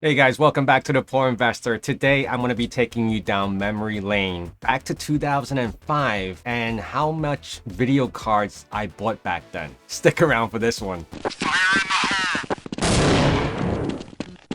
Hey guys, welcome back to The Poor Investor. Today I'm going to be taking you down memory lane back to 2005 and how much video cards I bought back then. Stick around for this one.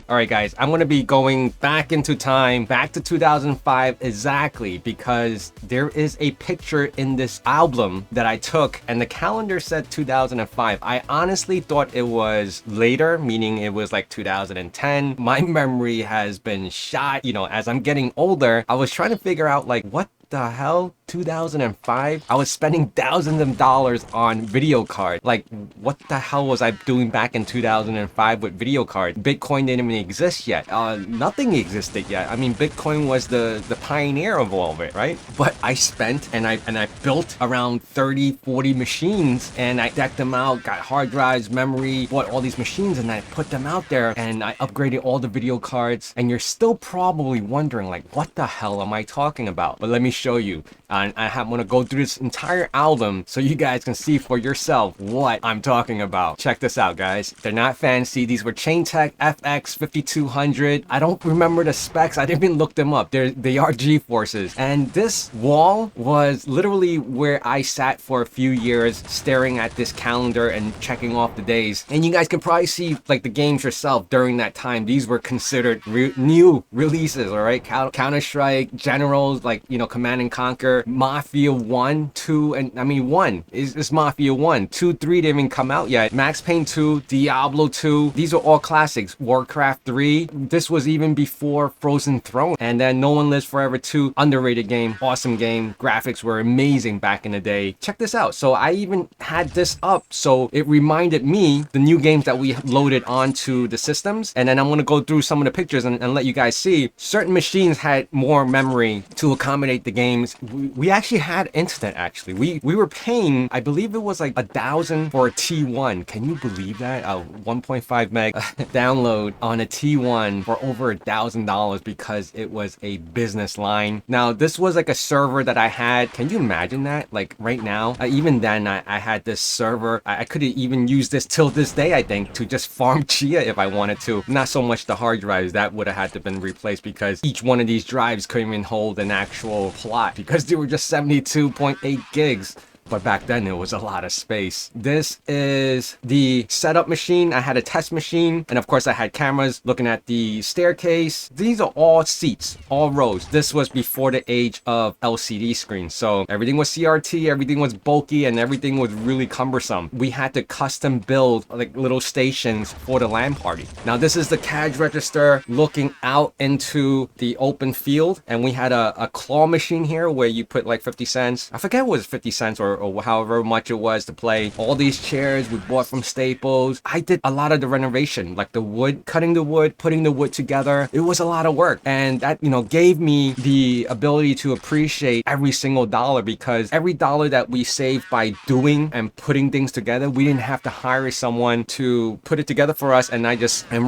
Alright guys, I'm going to be going back into time, back to 2005 exactly, because there is a picture in this album that I took and the calendar said 2005. I honestly thought it was later, meaning it was like 2010. My memory has been shot, as I'm getting older. I was trying to figure out like what the hell, 2005? I was spending thousands of dollars on video cards. Like, what the hell was I doing back in 2005 with video cards? Bitcoin didn't even exist yet. Nothing existed yet. I mean, Bitcoin was the pioneer of all of it, right? But I spent and I built around 30, 40 machines and I decked them out, got hard drives, memory, bought all these machines and I put them out there and I upgraded all the video cards. And you're still probably wondering like, what the hell am I talking about? But let me show you. And I'm gonna go through this entire album so you guys can see for yourself what I'm talking about. Check this out, guys. They're not fancy. These were Chaintech FX 5200. I don't remember the specs. I didn't even look them up. They are G-forces. And this wall was literally where I sat for a few years staring at this calendar and checking off the days. And you guys can probably see like the games yourself during that time. These were considered new releases, all right? Counter-Strike, Generals, like, Command and Conquer, Mafia 1, 2, and I mean 1 is Mafia 1. 2, 3 didn't even come out yet. Max Payne 2, Diablo 2, these are all classics. Warcraft 3, this was even before Frozen Throne. And then No One Lives Forever 2, underrated game, awesome game. Graphics were amazing back in the day. Check this out. So I even had this up so it reminded me the new games that we loaded onto the systems. And then I'm going to go through some of the pictures and let you guys see certain machines had more memory to accommodate the games. We actually had internet. Actually, we were paying, I believe it was like $1,000 for a T1. Can you believe that? A 1.5 meg download on a T1 for over $1,000 because it was a business line. Now this was like a server that I had. Can you imagine that? Like right now, even then I had this server. I could even use this till this day, I think, to just farm Chia if I wanted to. Not so much the hard drives, that would have had to been replaced because each one of these drives couldn't even hold an actual plot because they were just 72.8 gigs. But back then it was a lot of space. This is the setup machine. I had a test machine and of course I had cameras looking at the staircase. These are all seats, all rows. This was before the age of LCD screens. So everything was CRT, everything was bulky and everything was really cumbersome. We had to custom build like little stations for the LAN party. Now this is the cash register looking out into the open field. And we had a claw machine here where you put like 50 cents. I forget what was 50 cents or however much it was to play. All these chairs we bought from Staples. I did a lot of the renovation, like the wood, cutting the wood, putting the wood together. It was a lot of work. And that, gave me the ability to appreciate every single dollar because every dollar that we saved by doing and putting things together, we didn't have to hire someone to put it together for us and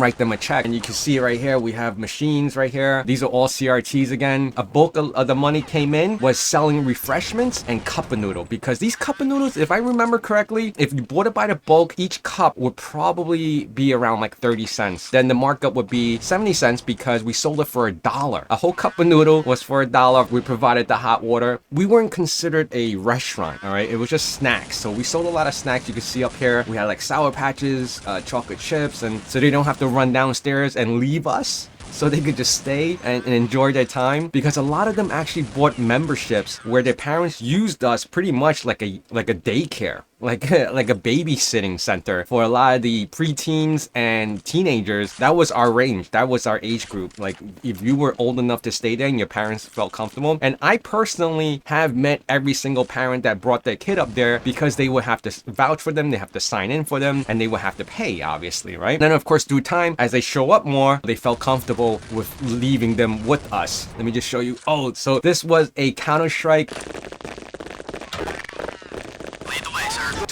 write them a check. And you can see right here, we have machines right here. These are all CRTs again. A bulk of the money came in was selling refreshments and cup of noodle because these cup of noodles, if I remember correctly, if you bought it by the bulk, each cup would probably be around like 30 cents. Then the markup would be 70 cents because we sold it for $1. A whole cup of noodle was for $1. We provided the hot water. We weren't considered a restaurant, all right? It was just snacks. So we sold a lot of snacks. You can see up here, we had like Sour Patches, chocolate chips, and so they don't have to run downstairs and leave us. So they could just stay and enjoy their time because a lot of them actually bought memberships where their parents used us pretty much like a daycare. Like a babysitting center for a lot of the preteens and teenagers. That was our range. That was our age group. Like if you were old enough to stay there and your parents felt comfortable. And I personally have met every single parent that brought their kid up there because they would have to vouch for them. They have to sign in for them and they would have to pay, obviously, right? And then of course, through time, as they show up more, they felt comfortable with leaving them with us. Let me just show you. Oh, so this was a Counter-Strike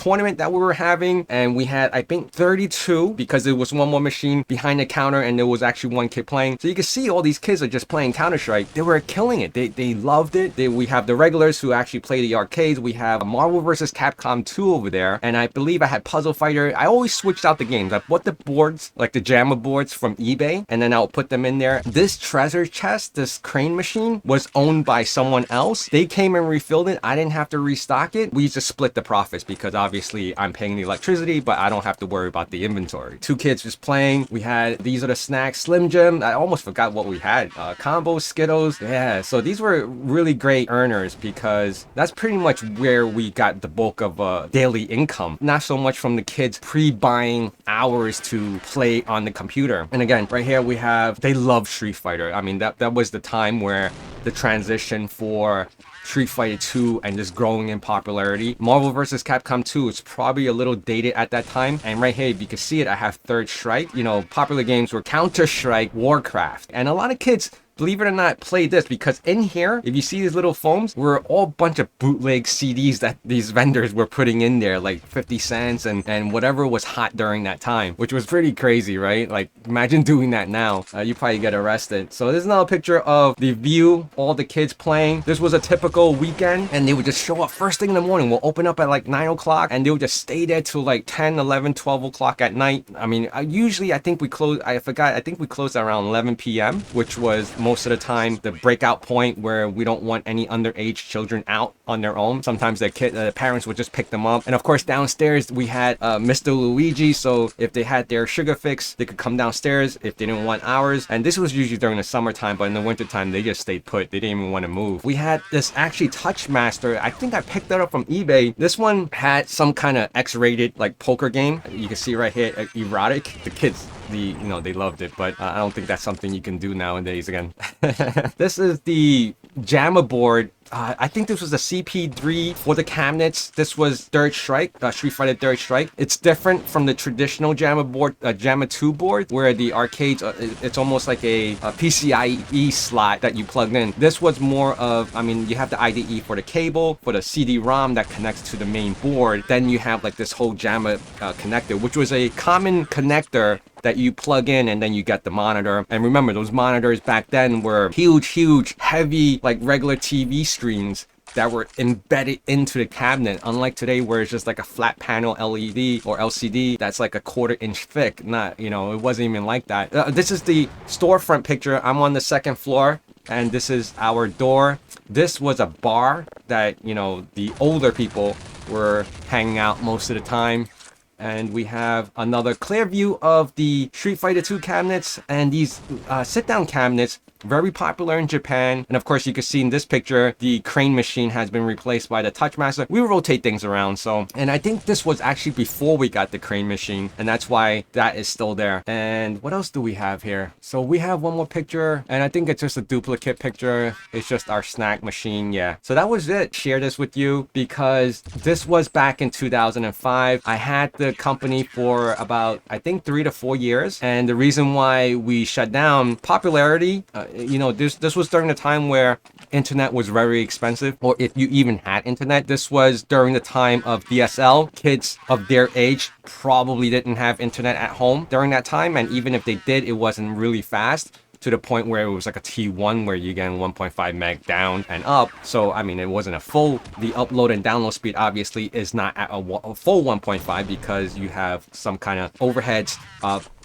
tournament that we were having, and we had, I think, 32, because there was one more machine behind the counter and there was actually one kid playing. So you can see all these kids are just playing Counter-Strike. They were killing it. They loved it. We have the regulars who actually play the arcades. We have Marvel vs. Capcom 2 over there, and I believe I had Puzzle Fighter. I always switched out the games. I bought the boards, like the JAMA boards from eBay, and then I'll put them in there. This treasure chest, this crane machine, was owned by someone else. They came and refilled it. I didn't have to restock it. We just split the profits because obviously I'm paying the electricity, but I don't have to worry about the inventory. Two kids just playing. We had, these are the snacks, Slim Jim. I almost forgot what we had. Combos, Skittles. Yeah, so these were really great earners because that's pretty much where we got the bulk of daily income. Not so much from the kids pre-buying hours to play on the computer. And again, right here we have, they love Street Fighter. I mean, that was the time where the transition for Street Fighter 2 and just growing in popularity. Marvel vs. Capcom 2 is probably a little dated at that time. And right here, if you can see it, I have Third Strike. You know, popular games were Counter-Strike, Warcraft. And a lot of kids, believe it or not, play this because in here, if you see these little foams, were all a bunch of bootleg CDs that these vendors were putting in there, like 50 cents and whatever was hot during that time, which was pretty crazy, right? Like, imagine doing that now. You probably get arrested. So this is another picture of the view, all the kids playing. This was a typical weekend, and they would just show up first thing in the morning. We'll open up at like 9 o'clock, and they would just stay there till like 10, 11, 12 o'clock at night. I mean, usually I think we closed, I think we closed around 11 p.m., which was most of the time the breakout point where we don't want any underage children out on their own. Sometimes their parents would just pick them up. And of course downstairs we had Mr. Luigi, so if they had their sugar fix, they could come downstairs if they didn't want ours. And this was usually during the summertime, but in the wintertime they just stayed put. They didn't even want to move. We had this actually Touchmaster. I think I picked that up from eBay. This one had some kind of X-rated like poker game. You can see right here, erotic. The kids, they loved it, but I don't think that's something you can do nowadays again. This is the JAMA board. I think this was a CP3 for the cabinets. This was Third Strike, Street Fighter Third Strike. It's different from the traditional JAMA board, JAMA 2 board, where the arcades, it's almost like a PCIe slot that you plugged in. This was more of, I mean, you have the IDE for the cable, for the CD-ROM that connects to the main board. Then you have like this whole JAMA connector, which was a common connector that you plug in and then you get the monitor. And remember, those monitors back then were huge, heavy, like regular TV screens that were embedded into the cabinet, unlike today where it's just like a flat panel LED or LCD that's like a 1/4 inch thick. Not, it wasn't even like that. This is the storefront picture. I'm on the second floor and this is our door. This was a bar that, the older people were hanging out most of the time. And we have another clear view of the Street Fighter 2 cabinets, and these sit-down cabinets, very popular in Japan. And of course, you can see in this picture, the crane machine has been replaced by the Touchmaster. We rotate things around, and I think this was actually before we got the crane machine, and that's why that is still there. And what else do we have here? So we have one more picture, and I think it's just a duplicate picture. It's just our snack machine, yeah. So that was it. Share this with you because this was back in 2005. I had the company for about, I think, 3 to 4 years, and the reason why we shut down, popularity, this was during the time where internet was very expensive, or if you even had internet. This was during the time of DSL. Kids of their age probably didn't have internet at home during that time, and even if they did, it wasn't really fast, to the point where it was like a T1 where you get 1.5 meg down and up. So I mean, it wasn't a full, the upload and download speed obviously is not at a full 1.5 because you have some kind of overheads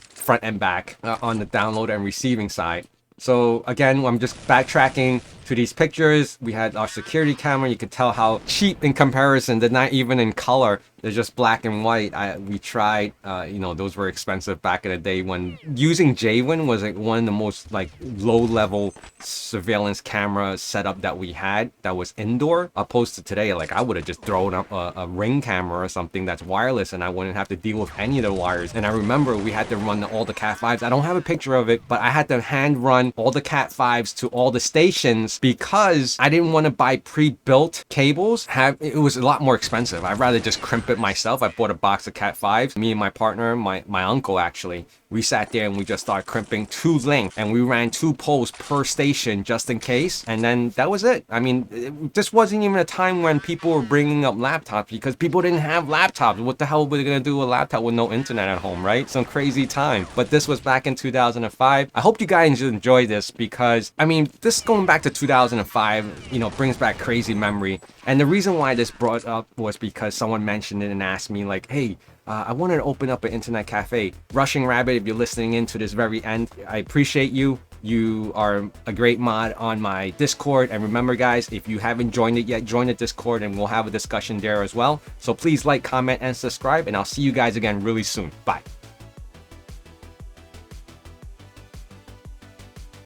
front and back on the download and receiving side. So again, I'm just backtracking to these pictures. We had our security camera. You could tell how cheap in comparison. They're not even in color. They're just black and white. We tried, those were expensive back in the day when using JWin was like one of the most like low-level surveillance camera setup that we had that was indoor, opposed to today. Like I would have just thrown up a Ring camera or something that's wireless and I wouldn't have to deal with any of the wires. And I remember we had to run all the Cat 5s. I don't have a picture of it, but I had to hand run all the Cat 5s to all the stations because I didn't want to buy pre-built cables. It was a lot more expensive. I'd rather just crimp it myself. I bought a box of Cat 5s. Me and my partner, my uncle actually, we sat there and we just started crimping to length, and we ran 2 poles per station just in case, and then that was it. I mean, this wasn't even a time when people were bringing up laptops, because people didn't have laptops. What the hell were they gonna do with a laptop with no internet at home, right? Some crazy time. But this was back in 2005. I hope you guys enjoy this, because I mean, this going back to 2005, you know, brings back crazy memory. And the reason why this brought up was because someone mentioned it and asked me like, hey, I wanted to open up an internet cafe. Rushing Rabbit, if you're listening in to this very end, I appreciate you. You are a great mod on my Discord. And remember, guys, if you haven't joined it yet, join the Discord and we'll have a discussion there as well. So please like, comment, and subscribe, and I'll see you guys again really soon. Bye.